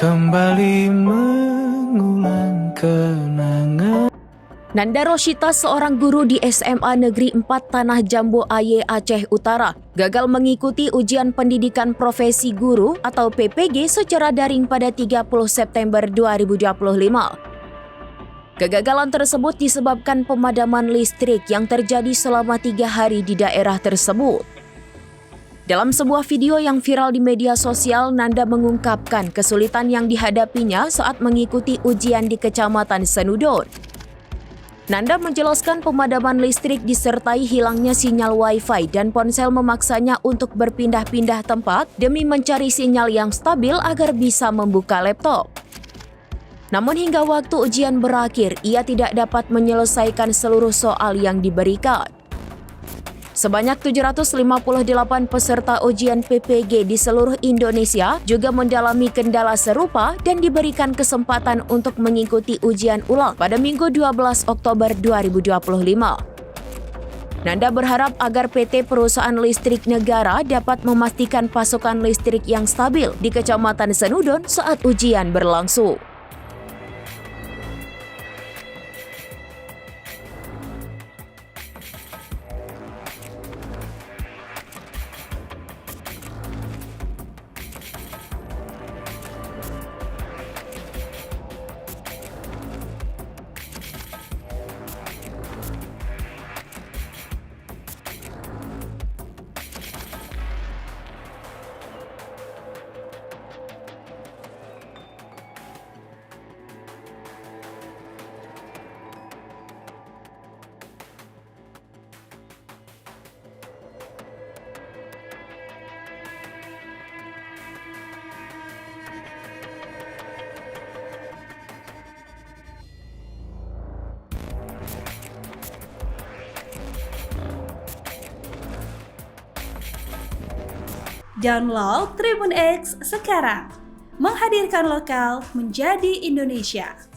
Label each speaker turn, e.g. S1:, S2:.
S1: kembali mengulang kenangan.
S2: Nanda Roshita, seorang guru di SMA Negeri 4 Tanah Jambu Aye, Aceh Utara, gagal mengikuti ujian pendidikan profesi guru atau PPG secara daring pada 30 September 2025. Kegagalan tersebut disebabkan pemadaman listrik yang terjadi selama 3 hari di daerah tersebut. Dalam sebuah video yang viral di media sosial, Nanda mengungkapkan kesulitan yang dihadapinya saat mengikuti ujian di Kecamatan Senudon. Nanda menjelaskan pemadaman listrik disertai hilangnya sinyal Wi-Fi dan ponsel memaksanya untuk berpindah-pindah tempat demi mencari sinyal yang stabil agar bisa membuka laptop. Namun hingga waktu ujian berakhir, ia tidak dapat menyelesaikan seluruh soal yang diberikan. Sebanyak 758 peserta ujian PPG di seluruh Indonesia juga mendalami kendala serupa dan diberikan kesempatan untuk mengikuti ujian ulang pada Minggu 12 Oktober 2025. Nanda berharap agar PT Perusahaan Listrik Negara dapat memastikan pasokan listrik yang stabil di Kecamatan Senudon saat ujian berlangsung.
S3: Download Tribun X sekarang, menghadirkan lokal menjadi Indonesia.